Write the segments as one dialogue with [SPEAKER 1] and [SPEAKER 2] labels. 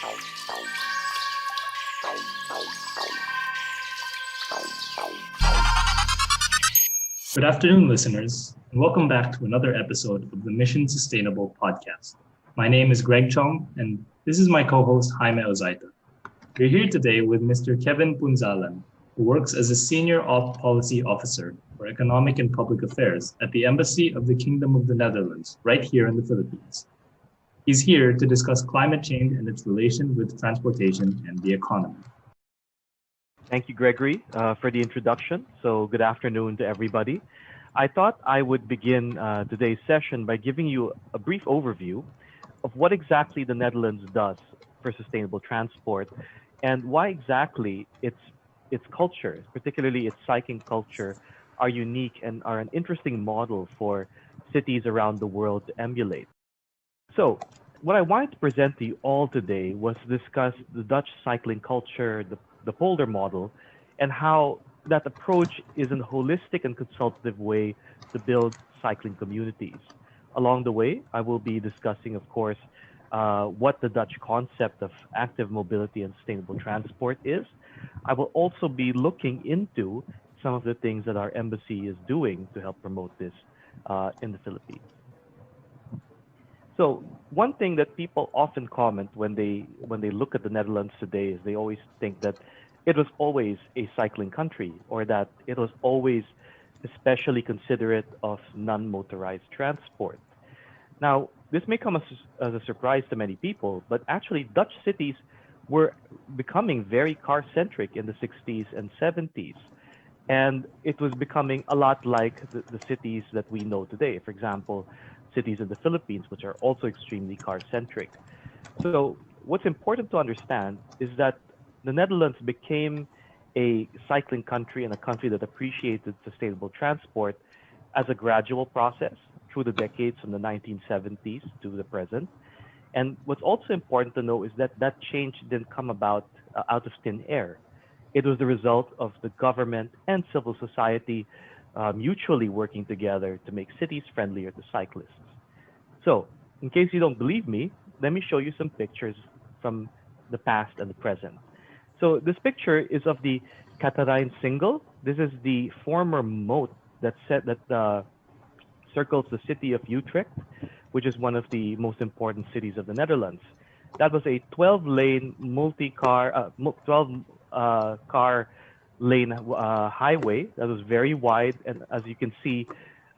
[SPEAKER 1] Good afternoon, listeners, and welcome back to another episode of the Mission Sustainable podcast. My name is Greg Chong, and this is my co-host, Jaime Ozaita. We're here today with Mr. Kevin Punzalan, who works as a Senior Policy Officer for Economic and Public Affairs at the Embassy of the Kingdom of the Netherlands, right here in the Philippines. He's here to discuss climate change and its relation with transportation and the economy.
[SPEAKER 2] Thank you, Gregory, for the introduction. So good afternoon to everybody. I thought I would begin today's session by giving you a brief overview of what exactly the Netherlands does for sustainable transport and why exactly its culture, particularly its cycling culture, are unique and are an interesting model for cities around the world to emulate. So what I wanted to present to you all today was discuss the Dutch cycling culture, the polder model, and how that approach is a holistic and consultative way to build cycling communities. Along the way, I will be discussing, of course, what the Dutch concept of active mobility and sustainable transport is. I will also be looking into some of the things that our embassy is doing to help promote this in the Philippines. So one thing that people often comment when they look at the Netherlands today is they always think that it was always a cycling country, or that it was always especially considerate of non-motorized transport. Now, this may come as a surprise to many people, but actually Dutch cities were becoming very car-centric in the 60s and 70s. And it was becoming a lot like the cities that we know today. For example, cities in the Philippines, which are also extremely car-centric. So what's important to understand is that the Netherlands became a cycling country and a country that appreciated sustainable transport as a gradual process through the decades from the 1970s to the present. And what's also important to know is that that change didn't come about out of thin air. It was the result of the government and civil society mutually working together to make cities friendlier to cyclists. So, in case you don't believe me, let me show you some pictures from the past and the present. So this picture is of the Catarijn Single. This is the former moat that circles the city of Utrecht, which is one of the most important cities of the Netherlands. That was a 12-lane car lane highway that was very wide, and as you can see,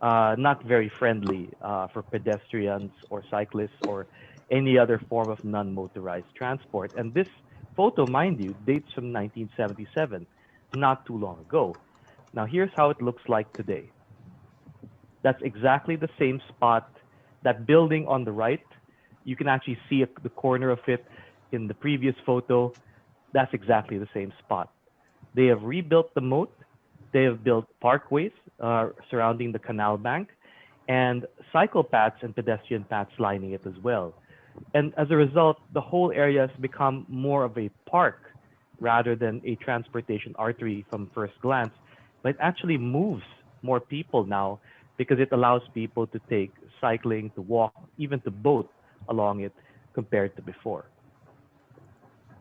[SPEAKER 2] not very friendly for pedestrians or cyclists or any other form of non-motorized transport. And this photo, mind you, dates from 1977, not too long ago. Now here's how it looks like today. That's exactly the same spot. That building on the right, you can actually see the corner of it in the previous photo. That's exactly the same spot. They have rebuilt the moat. They have built parkways surrounding the canal bank, and cycle paths and pedestrian paths lining it as well. And as a result, the whole area has become more of a park rather than a transportation artery from first glance, but it actually moves more people now because it allows people to take cycling, to walk, even to boat along it compared to before.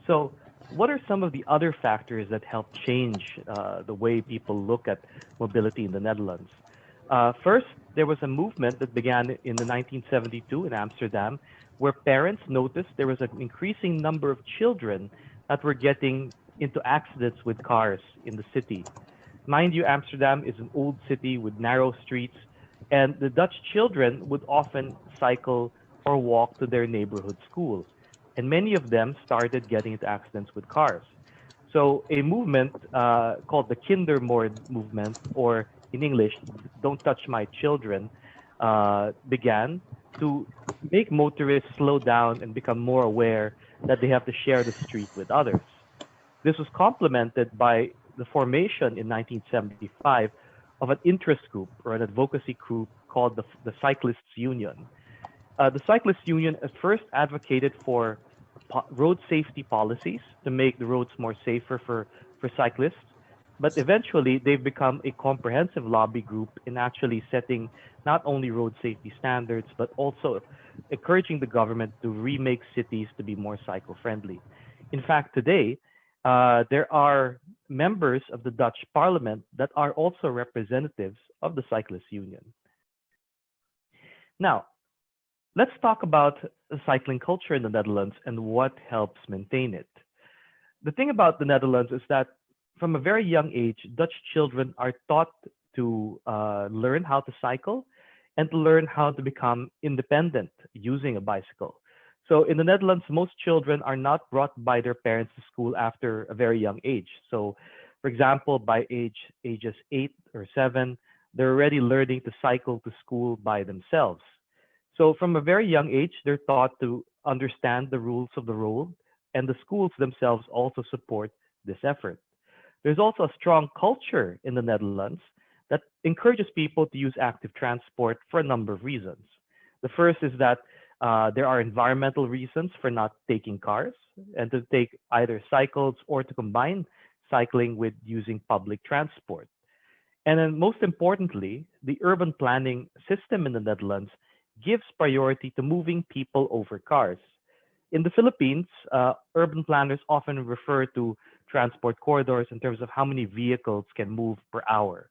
[SPEAKER 2] So what are some of the other factors that help change the way people look at mobility in the Netherlands? First, there was a movement that began in the 1972 in Amsterdam, where parents noticed there was an increasing number of children that were getting into accidents with cars in the city. Mind you, Amsterdam is an old city with narrow streets, and the Dutch children would often cycle or walk to their neighborhood school. And many of them started getting into accidents with cars. So a movement called the Kindermoord movement, or in English, Don't Touch My Children, began to make motorists slow down and become more aware that they have to share the street with others. This was complemented by the formation in 1975 of an interest group or an advocacy group called the Cyclists Union. The Cyclists Union at first advocated for road safety policies to make the roads more safer for cyclists. But eventually, they've become a comprehensive lobby group in actually setting not only road safety standards, but also encouraging the government to remake cities to be more cycle friendly. In fact, today, there are members of the Dutch parliament that are also representatives of the Cyclists Union. Now, let's talk about the cycling culture in the Netherlands and what helps maintain it. The thing about the Netherlands is that from a very young age, Dutch children are taught to learn how to cycle and to learn how to become independent using a bicycle. So in the Netherlands, most children are not brought by their parents to school after a very young age. So, for example, by ages 8 or 7, they're already learning to cycle to school by themselves. So from a very young age, they're taught to understand the rules of the road, and the schools themselves also support this effort. There's also a strong culture in the Netherlands that encourages people to use active transport for a number of reasons. The first is that there are environmental reasons for not taking cars and to take either cycles or to combine cycling with using public transport. And then most importantly, the urban planning system in the Netherlands gives priority to moving people over cars. In the Philippines, urban planners often refer to transport corridors in terms of how many vehicles can move per hour.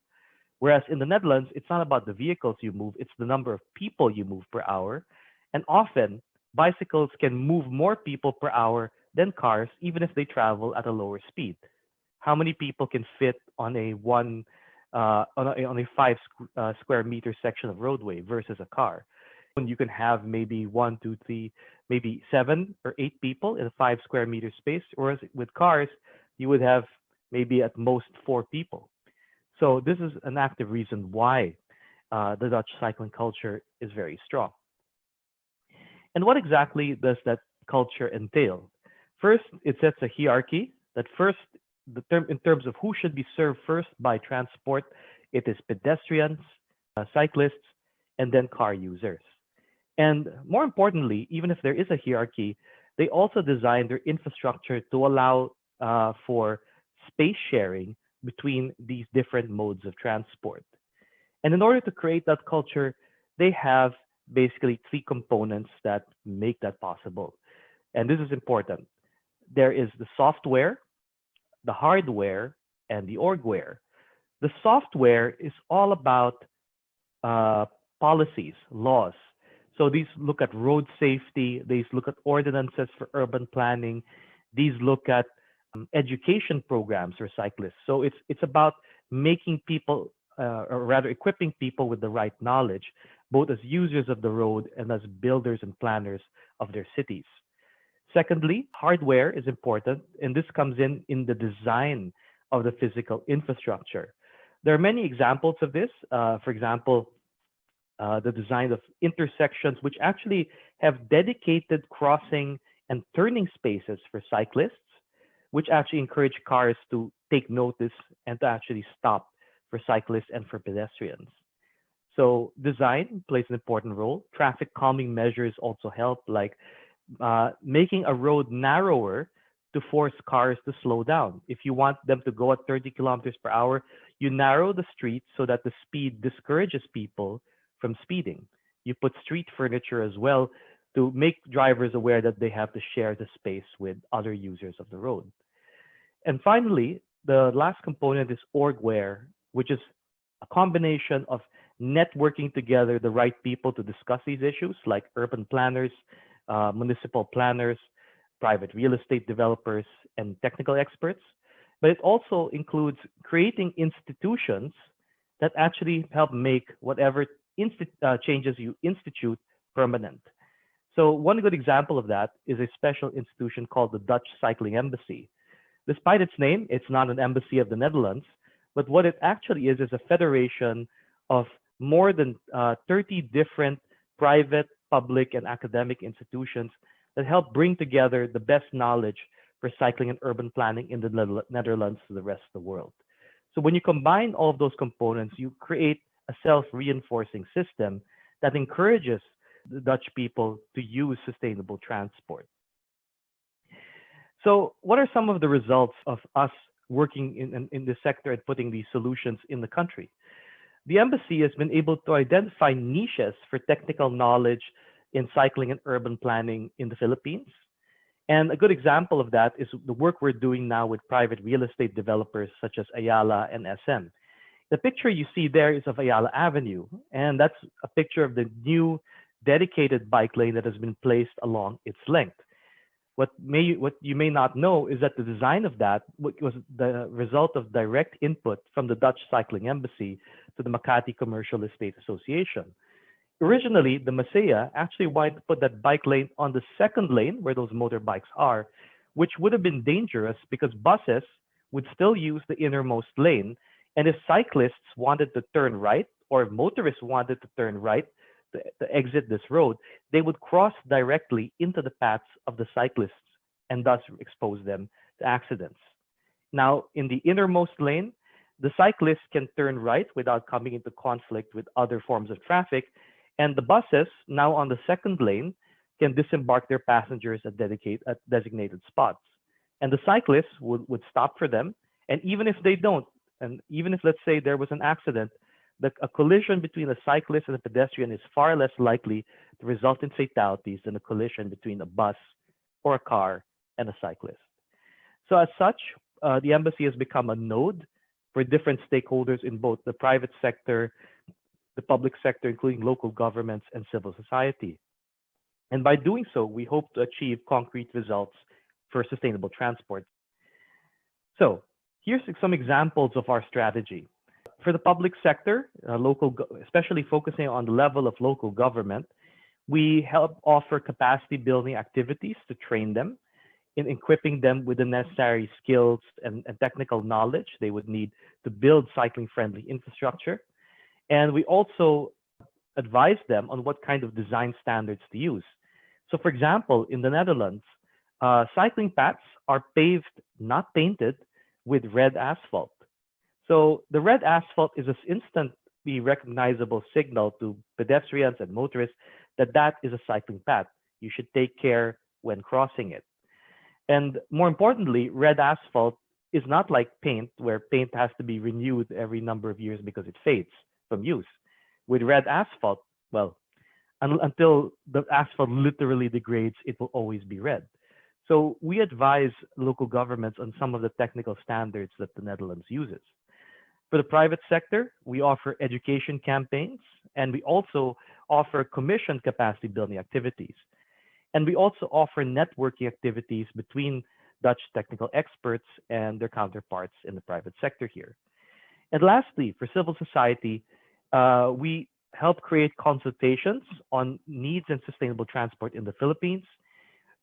[SPEAKER 2] Whereas in the Netherlands, it's not about the vehicles you move, it's the number of people you move per hour. And often, bicycles can move more people per hour than cars, even if they travel at a lower speed. How many people can fit on a square meter section of roadway versus a car? You can have maybe one, two, three, maybe 7 or 8 people in a 5 square meter space, whereas with cars, you would have maybe at most 4 people. So this is an active reason why the Dutch cycling culture is very strong. And what exactly does that culture entail? First, it sets a hierarchy that first, in terms of who should be served first by transport, it is pedestrians, cyclists, and then car users. And more importantly, even if there is a hierarchy, they also design their infrastructure to allow for space sharing between these different modes of transport. And in order to create that culture, they have basically 3 components that make that possible. And this is important. There is the software, the hardware, and the orgware. The software is all about policies, laws. So these look at road safety, these look at ordinances for urban planning, these look at education programs for cyclists. So it's about making people, or rather equipping people with the right knowledge, both as users of the road and as builders and planners of their cities. Secondly, hardware is important, and this comes in the design of the physical infrastructure. There are many examples of this. For example, the design of intersections, which actually have dedicated crossing and turning spaces for cyclists, which actually encourage cars to take notice and to actually stop for cyclists and for pedestrians. So design plays an important role. Traffic calming measures also help, like making a road narrower to force cars to slow down. If you want them to go at 30 kilometers per hour, you narrow the street so that the speed discourages people from speeding. You put street furniture as well to make drivers aware that they have to share the space with other users of the road. And finally, the last component is orgware, which is a combination of networking together the right people to discuss these issues, like urban planners, municipal planners, private real estate developers, and technical experts. But it also includes creating institutions that actually help make whatever changes you institute permanent. So one good example of that is a special institution called the Dutch Cycling Embassy. Despite its name, it's not an embassy of the Netherlands, but what it actually is a federation of more than 30 different private, public, and academic institutions that help bring together the best knowledge for cycling and urban planning in the Netherlands to the rest of the world. So when you combine all of those components, you create a self-reinforcing system that encourages the Dutch people to use sustainable transport. So what are some of the results of us working in this sector and putting these solutions in the country. The embassy has been able to identify niches for technical knowledge in cycling and urban planning in the Philippines. And a good example of that is the work we're doing now with private real estate developers such as Ayala and SM. The picture you see there is of Ayala Avenue, and that's a picture of the new dedicated bike lane that has been placed along its length. What you may not know is that the design of that was the result of direct input from the Dutch Cycling Embassy to the Makati Commercial Estate Association. Originally, the Masaya actually wanted to put that bike lane on the second lane where those motorbikes are, which would have been dangerous because buses would still use the innermost lane. And if cyclists wanted to turn right, or if motorists wanted to turn right to exit this road, they would cross directly into the paths of the cyclists and thus expose them to accidents. Now, in the innermost lane, the cyclists can turn right without coming into conflict with other forms of traffic, and the buses, now on the second lane, can disembark their passengers at designated spots. And the cyclists would stop for them, and even if they don't, and even if, let's say, there was an accident, a collision between a cyclist and a pedestrian is far less likely to result in fatalities than a collision between a bus or a car and a cyclist. So as such, the embassy has become a node for different stakeholders in both the private sector, the public sector, including local governments and civil society. And by doing so, we hope to achieve concrete results for sustainable transport. So here's some examples of our strategy. For the public sector, especially focusing on the level of local government, we help offer capacity building activities to train them in equipping them with the necessary skills and technical knowledge they would need to build cycling friendly infrastructure. And we also advise them on what kind of design standards to use. So for example, in the Netherlands, cycling paths are paved, not painted, with red asphalt. So the red asphalt is an instantly recognizable signal to pedestrians and motorists that that is a cycling path. You should take care when crossing it. And more importantly, red asphalt is not like paint, where paint has to be renewed every number of years because it fades from use. With red asphalt, well, until the asphalt literally degrades, it will always be red. So we advise local governments on some of the technical standards that the Netherlands uses. For the private sector, we offer education campaigns, and we also offer commissioned capacity building activities. And we also offer networking activities between Dutch technical experts and their counterparts in the private sector here. And lastly, for civil society, we help create consultations on needs and sustainable transport in the Philippines.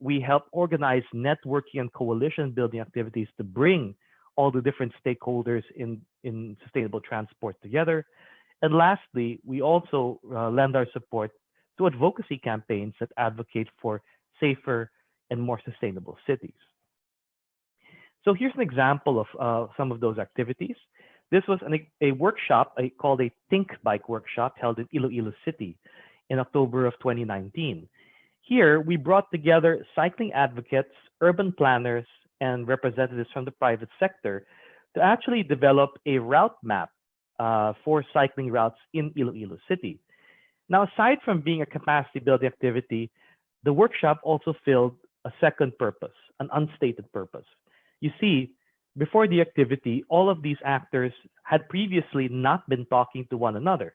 [SPEAKER 2] We help organize networking and coalition building activities to bring all the different stakeholders in sustainable transport together. And lastly, we also lend our support to advocacy campaigns that advocate for safer and more sustainable cities. So here's an example of some of those activities. This was a workshop called a Think Bike workshop held in Iloilo City in October of 2019. Here, we brought together cycling advocates, urban planners, and representatives from the private sector to actually develop a route map for cycling routes in Iloilo City. Now, aside from being a capacity building activity, the workshop also filled a second purpose, an unstated purpose. You see, before the activity, all of these actors had previously not been talking to one another.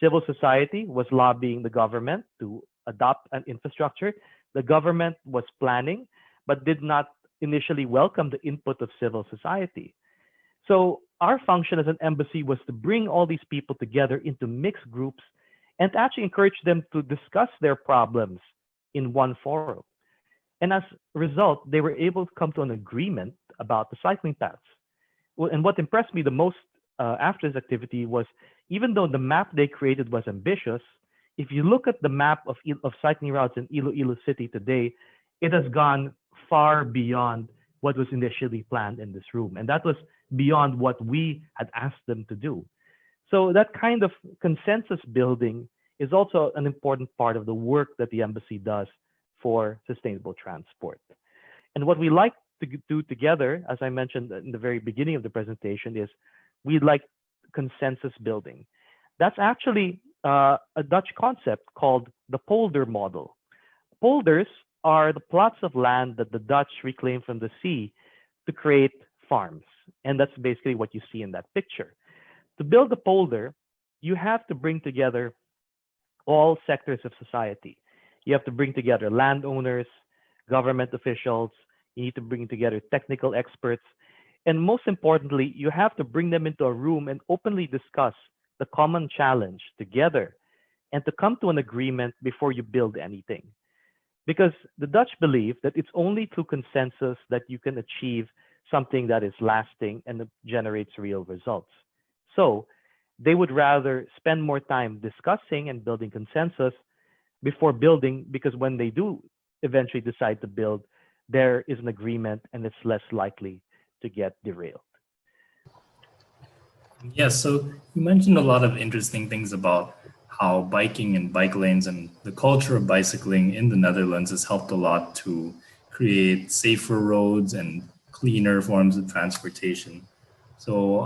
[SPEAKER 2] Civil society was lobbying the government to adopt an infrastructure. The government was planning, but did not initially welcome the input of civil society. So our function as an embassy was to bring all these people together into mixed groups and to actually encourage them to discuss their problems in one forum. And as a result, they were able to come to an agreement about the cycling paths. Well, and what impressed me the most after this activity was, even though the map they created was ambitious, if you look at the map of cycling routes in Iloilo City today, it has gone far beyond what was initially planned in this room. And that was beyond what we had asked them to do. So that kind of consensus building is also an important part of the work that the embassy does for sustainable transport. And what we like to do together, as I mentioned in the very beginning of the presentation, is we like consensus building. That's actually a Dutch concept called the polder model. Polders are the plots of land that the Dutch reclaimed from the sea to create farms. And that's basically what you see in that picture. To build a polder, you have to bring together all sectors of society. You have to bring together landowners, government officials, you need to bring together technical experts, and most importantly, you have to bring them into a room and openly discuss the common challenge together and to come to an agreement before you build anything. Because the Dutch believe that it's only through consensus that you can achieve something that is lasting and that generates real results. So they would rather spend more time discussing and building consensus before building, because when they do eventually decide to build, there is an agreement and it's less likely to get derailed.
[SPEAKER 1] Yes, so you mentioned a lot of interesting things about how biking and bike lanes and the culture of bicycling in the Netherlands has helped a lot to create safer roads and cleaner forms of transportation. So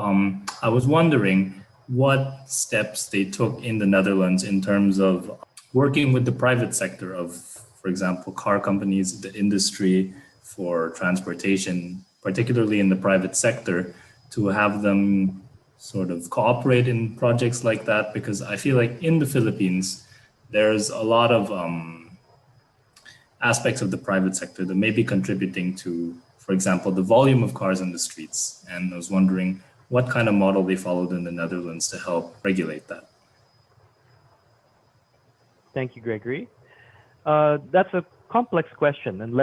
[SPEAKER 1] I was wondering what steps they took in the Netherlands in terms of working with the private sector of, for example, car companies, the industry for transportation, particularly in the private sector, to have them sort of cooperate in projects like that, because I feel like in the Philippines, there's a lot of aspects of the private sector that may be contributing to, for example, the volume of cars in the streets. And I was wondering what kind of model they followed in the Netherlands to help regulate that.
[SPEAKER 2] Thank you, Gregory. That's a complex question, and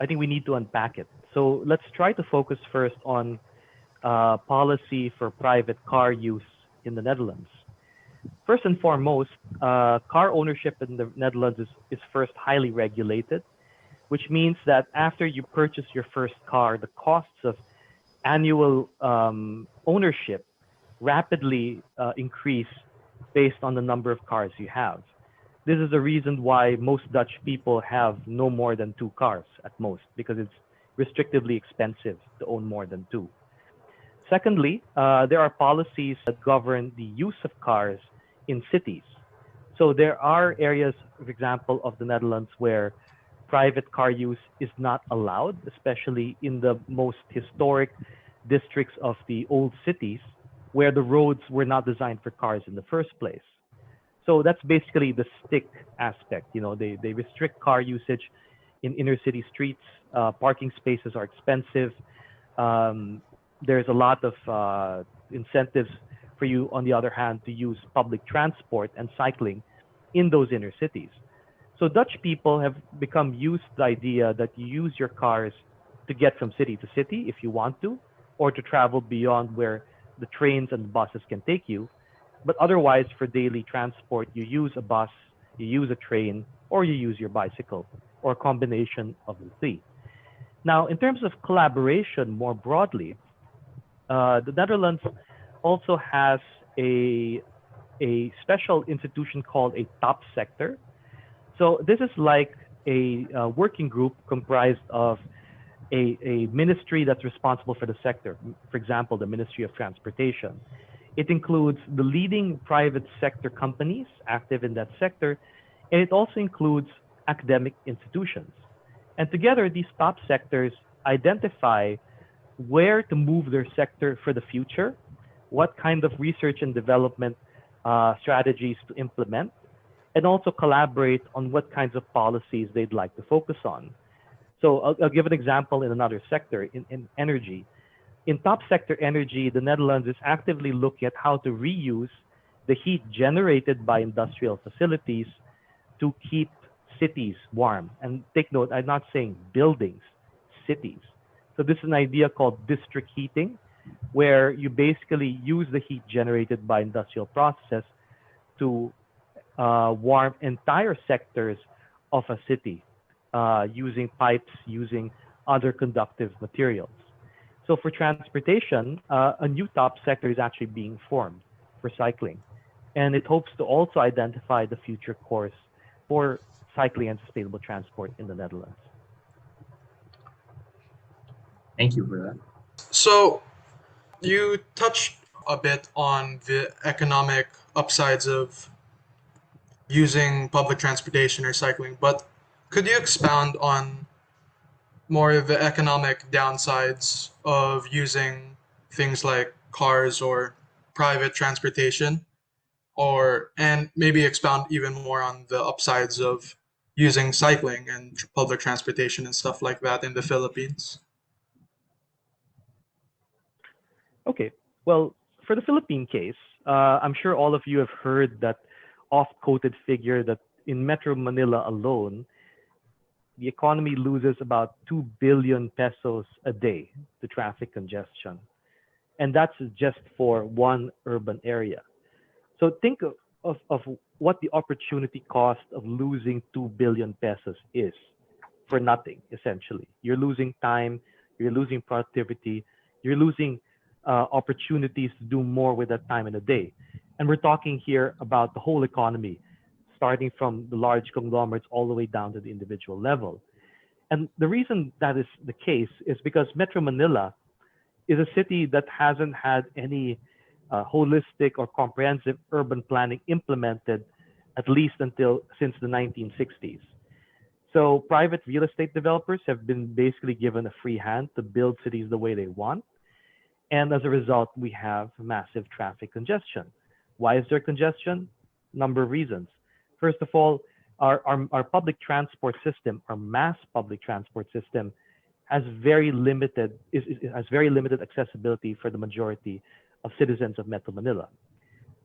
[SPEAKER 2] I think we need to unpack it. So let's try to focus first on policy for private car use in the Netherlands. First and foremost, car ownership in the Netherlands is first highly regulated, which means that after you purchase your first car, the costs of annual ownership rapidly increase based on the number of cars you have. This is the reason why most Dutch people have no more than 2 cars at most, because it's restrictively expensive to own more than 2. Secondly, there are policies that govern the use of cars in cities. So there are areas, for example, of the Netherlands where private car use is not allowed, especially in the most historic districts of the old cities where the roads were not designed for cars in the first place. So that's basically the stick aspect. You know, they restrict car usage in inner city streets. Parking spaces are expensive. There's a lot of incentives for you, on the other hand, to use public transport and cycling in those inner cities. So Dutch people have become used to the idea that you use your cars to get from city to city if you want to, or to travel beyond where the trains and buses can take you. But otherwise, for daily transport, you use a bus, you use a train, or you use your bicycle, or a combination of the three. Now, in terms of collaboration more broadly, the Netherlands also has a special institution called a top sector. So this is like a working group comprised of a ministry that's responsible for the sector. For example, the Ministry of Transportation. It includes the leading private sector companies active in that sector, and it also includes academic institutions. And together, these top sectors identify where to move their sector for the future, what kind of research and development strategies to implement, and also collaborate on what kinds of policies they'd like to focus on. So I'll give an example in another sector, in energy. In top sector energy, the Netherlands is actively looking at how to reuse the heat generated by industrial facilities to keep cities warm. And take note, I'm not saying buildings, cities. So this is an idea called district heating, where you basically use the heat generated by industrial processes to warm entire sectors of a city using pipes, using other conductive materials. So for transportation, a new top sector is actually being formed for cycling. And it hopes to also identify the future course for cycling and sustainable transport in the Netherlands.
[SPEAKER 1] Thank you for that.
[SPEAKER 3] So you touched a bit on the economic upsides of using public transportation or cycling, but could you expound on more of the economic downsides of using things like cars or private transportation, or and maybe expound even more on the upsides of using cycling and public transportation and stuff like that in the Philippines?
[SPEAKER 2] Okay. Well, for the Philippine case, I'm sure all of you have heard that oft-quoted figure that in Metro Manila alone, the economy loses about 2 billion pesos a day to traffic congestion. And that's just for one urban area. So think of what the opportunity cost of losing 2 billion pesos is for nothing, essentially. You're losing time, you're losing productivity, you're losing opportunities to do more with that time in a day. And we're talking here about the whole economy, starting from the large conglomerates all the way down to the individual level. And the reason that is the case is because Metro Manila is a city that hasn't had any holistic or comprehensive urban planning implemented at least until since the 1960s. So private real estate developers have been basically given a free hand to build cities the way they want. And as a result, we have massive traffic congestion. Why is there congestion? Number of reasons. First of all, our public transport system, our mass public transport system, has very limited has very limited accessibility for the majority of citizens of Metro Manila.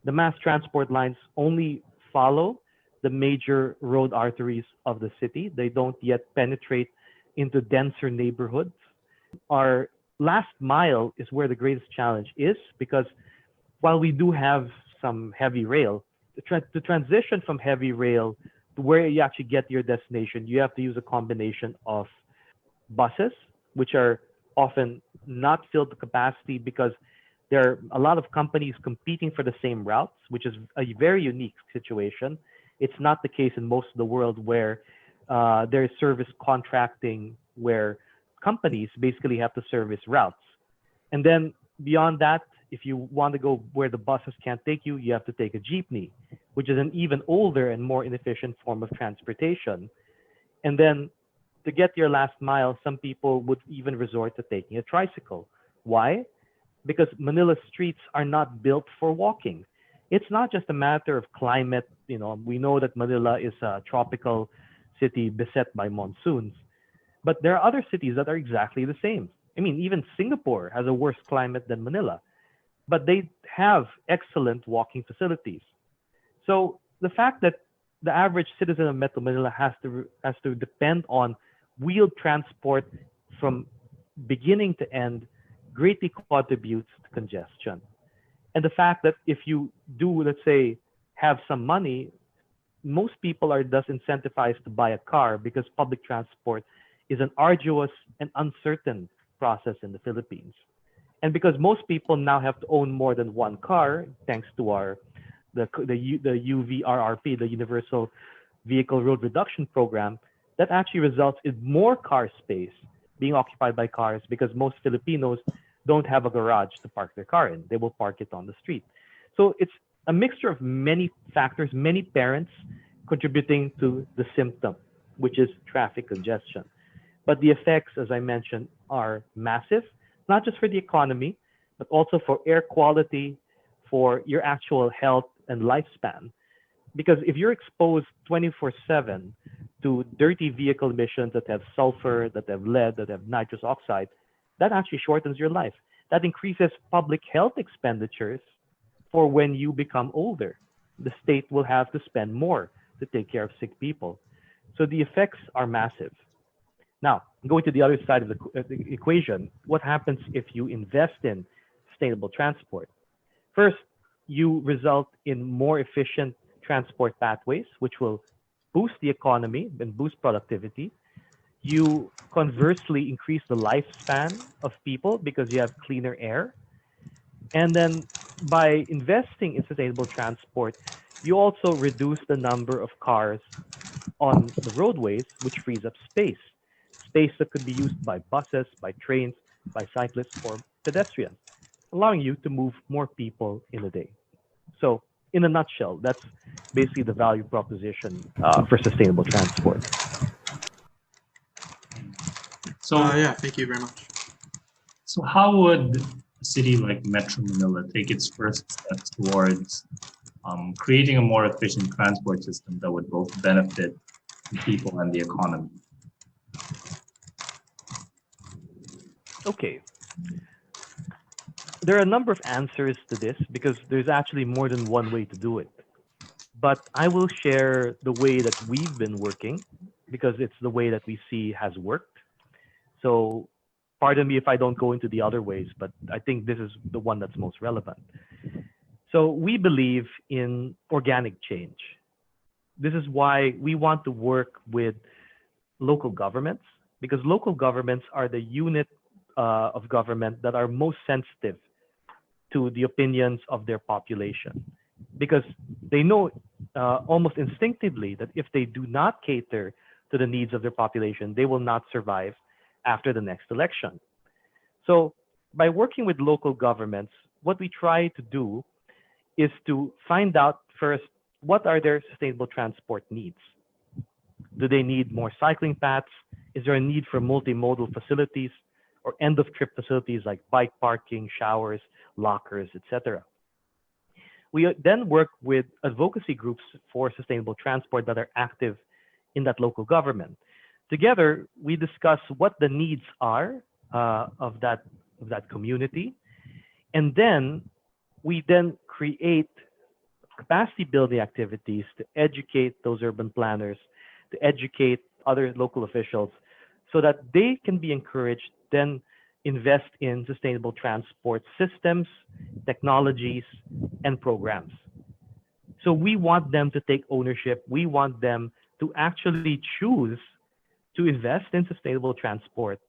[SPEAKER 2] The mass transport lines only follow the major road arteries of the city. They don't yet penetrate into denser neighborhoods. Our last mile is where the greatest challenge is because while we do have some heavy rail, the transition from heavy rail to where you actually get to your destination, you have to use a combination of buses, which are often not filled to capacity because there are a lot of companies competing for the same routes, which is a very unique situation. It's not the case in most of the world where there is service contracting where companies basically have to service routes. And then beyond that, if you want to go where the buses can't take you, you have to take a jeepney, which is an even older and more inefficient form of transportation. And then to get your last mile, some people would even resort to taking a tricycle. Why? Because Manila's streets are not built for walking. It's not just a matter of climate. You know, we know that Manila is a tropical city beset by monsoons, but there are other cities that are exactly the same. I mean, even Singapore has a worse climate than Manila, but they have excellent walking facilities. So the fact that the average citizen of Metro Manila has to depend on wheeled transport from beginning to end greatly contributes to congestion. And the fact that if you do, let's say, have some money, most people are thus incentivized to buy a car because public transport is an arduous and uncertain process in the Philippines. And because most people now have to own more than one car, thanks to the UVRRP, the Universal Vehicle Road Reduction Program, that actually results in more car space being occupied by cars because most Filipinos don't have a garage to park their car in. They will park it on the street. So it's a mixture of many factors, many parents contributing to the symptom, which is traffic congestion. But the effects, as I mentioned, are massive, not just for the economy, but also for air quality, for your actual health and lifespan. Because if you're exposed 24/7 to dirty vehicle emissions that have sulfur, that have lead, that have nitrous oxide, that actually shortens your life. That increases public health expenditures for when you become older. The state will have to spend more to take care of sick people. So the effects are massive. Now, going to the other side of the equation, what happens if you invest in sustainable transport? First, you result in more efficient transport pathways, which will boost the economy and boost productivity. You conversely increase the lifespan of people because you have cleaner air. And then by investing in sustainable transport, you also reduce the number of cars on the roadways, which frees up space that could be used by buses, by trains, by cyclists or pedestrians, allowing you to move more people in a day. So, in a nutshell, that's basically the value proposition for sustainable transport.
[SPEAKER 1] So,
[SPEAKER 3] Yeah, thank you very much.
[SPEAKER 1] so how would a city like Metro Manila take its first steps towards creating a more efficient transport system that would both benefit the people and the economy?
[SPEAKER 2] Okay, there are a number of answers to this because there's actually more than one way to do it. But I will share the way that we've been working because it's the way that we see has worked. So, pardon me if I don't go into the other ways, but I think this is the one that's most relevant. So, we believe in organic change. This is why we want to work with local governments because local governments are the unit of government that are most sensitive to the opinions of their population because they know almost instinctively that if they do not cater to the needs of their population, they will not survive after the next election. So, by working with local governments, what we try to do is to find out first what are their sustainable transport needs. Do they need more cycling paths? Is there a need for multimodal facilities or end of trip facilities like bike parking, showers, lockers, etc.? We then work with advocacy groups for sustainable transport that are active in that local government. Together, we discuss what the needs are of that community, and then we then create capacity building activities to educate those urban planners, to educate other local officials, so that they can be encouraged then invest in sustainable transport systems, technologies, and programs. So we want them to take ownership. We want them to actually choose to invest in sustainable transport.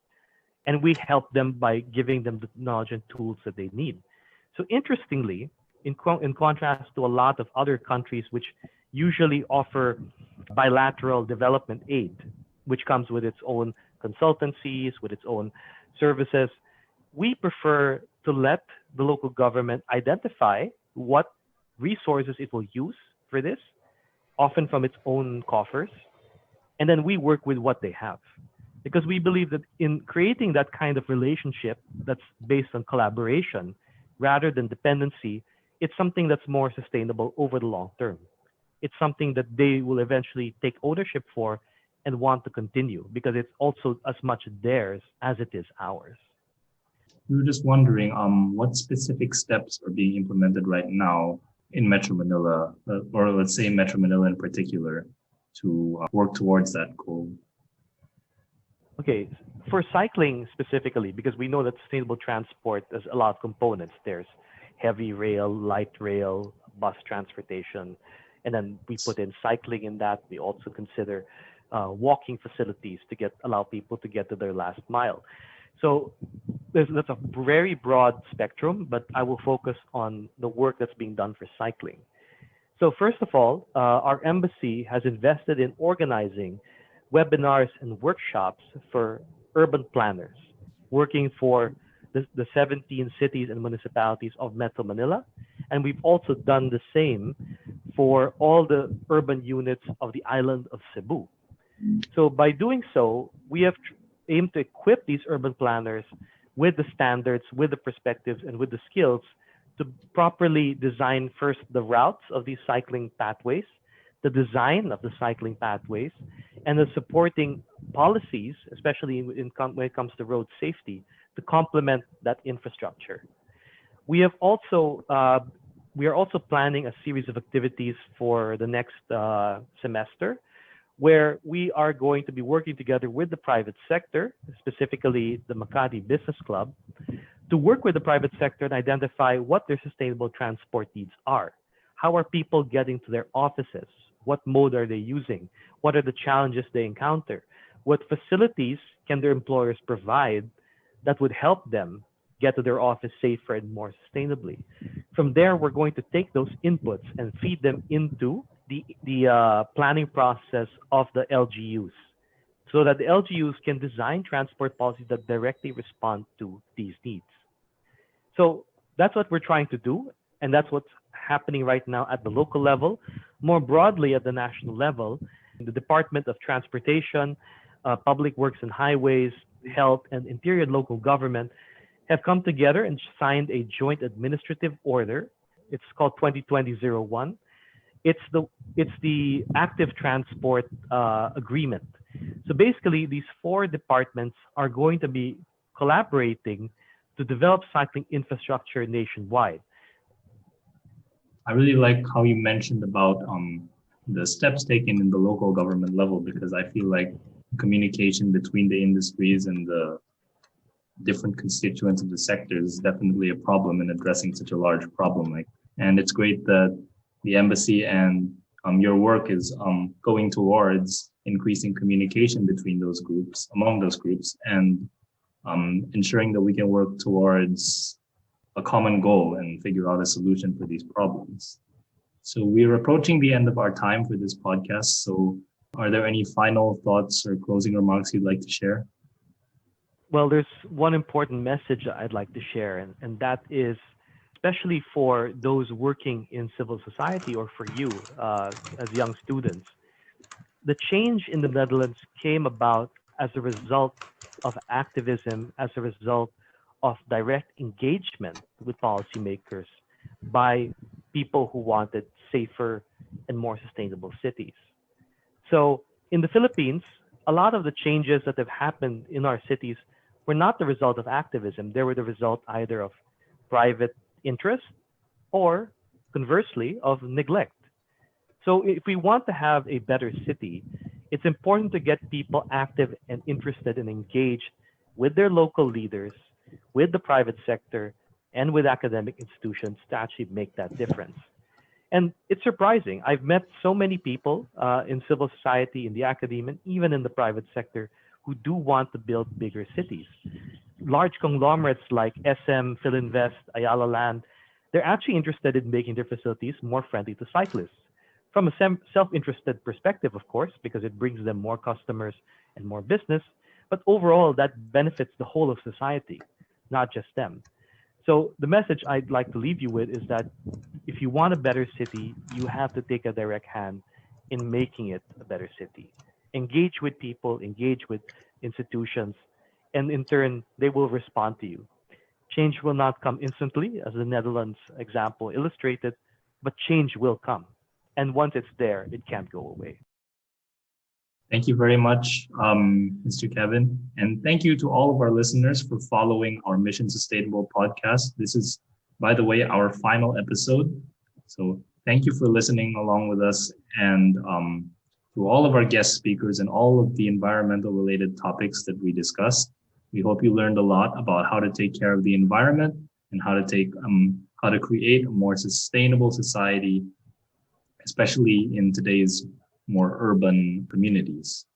[SPEAKER 2] And we help them by giving them the knowledge and tools that they need. So interestingly, in contrast to a lot of other countries which usually offer bilateral development aid, which comes with its own consultancies, with its own services, we prefer to let the local government identify what resources it will use for this, often from its own coffers, and then we work with what they have. Because we believe that in creating that kind of relationship that's based on collaboration rather than dependency, it's something that's more sustainable over the long term. It's something that they will eventually take ownership for and want to continue because it's also as much theirs as it is ours.
[SPEAKER 1] We were just wondering what specific steps are being implemented right now in Metro Manila, or let's say Metro Manila in particular, to work towards that goal.
[SPEAKER 2] Okay, for cycling specifically, because we know that sustainable transport has a lot of components. There's heavy rail, light rail, bus transportation, and then we put in cycling in that. We also consider walking facilities to allow people to get to their last mile. So that's a very broad spectrum, but I will focus on the work that's being done for cycling. So first of all, our embassy has invested in organizing webinars and workshops for urban planners working for the 17 cities and municipalities of Metro Manila. And we've also done the same for all the urban units of the island of Cebu. So by doing so, we have aimed to equip these urban planners with the standards, with the perspectives, and with the skills to properly design first the routes of these cycling pathways, the design of the cycling pathways, and the supporting policies, especially when it comes to road safety, to complement that infrastructure. We are also planning a series of activities for the next semester, where we are going to be working together with the private sector, specifically the Makati Business Club, to work with the private sector and identify what their sustainable transport needs are. How are people getting to their offices? What mode are they using? What are the challenges they encounter? What facilities can their employers provide that would help them get to their office safer and more sustainably? From there, we're going to take those inputs and feed them into the planning process of the LGUs. so that the LGUs can design transport policies that directly respond to these needs. So that's what we're trying to do, and that's what's happening right now at the local level. More broadly at the national level, the Department of Transportation, Public Works and Highways, Health, and Interior and Local Government have come together and signed a joint administrative order. It's called 2020-01. It's the active transport agreement. So basically, these four departments are going to be collaborating to develop cycling infrastructure nationwide.
[SPEAKER 1] I really like how you mentioned about the steps taken in the local government level, because I feel like communication between the industries and the different constituents of the sector is definitely a problem in addressing such a large problem. And it's great that the embassy and your work is going towards increasing communication between those groups, among those groups, and ensuring that we can work towards a common goal and figure out a solution for these problems. So we're approaching the end of our time for this podcast. So are there any final thoughts or closing remarks you'd like to share?
[SPEAKER 2] Well, there's one important message I'd like to share, and that is especially for those working in civil society or for you as young students. The change in the Netherlands came about as a result of activism, as a result of direct engagement with policymakers by people who wanted safer and more sustainable cities. So in the Philippines, a lot of the changes that have happened in our cities were not the result of activism. They were the result either of private interest or, conversely, of neglect. So if we want to have a better city, it's important to get people active and interested and engaged with their local leaders, with the private sector, and with academic institutions to actually make that difference. And it's surprising. I've met so many people in civil society, in the academia, even in the private sector, who do want to build bigger cities. Large conglomerates like SM, Philinvest, Ayala Land, they're actually interested in making their facilities more friendly to cyclists. From a self-interested perspective, of course, because it brings them more customers and more business, but overall that benefits the whole of society, not just them. So the message I'd like to leave you with is that if you want a better city, you have to take a direct hand in making it a better city. Engage with people, engage with institutions, and in turn, they will respond to you. Change will not come instantly, as the Netherlands example illustrated, but change will come. And once it's there, it can't go away.
[SPEAKER 1] Thank you very much, Mr. Kevin. And thank you to all of our listeners for following our Mission Sustainable podcast. This is, by the way, our final episode. So thank you for listening along with us, and to all of our guest speakers and all of the environmental related topics that we discussed. We hope you learned a lot about how to take care of the environment and how to create a more sustainable society, especially in today's more urban communities.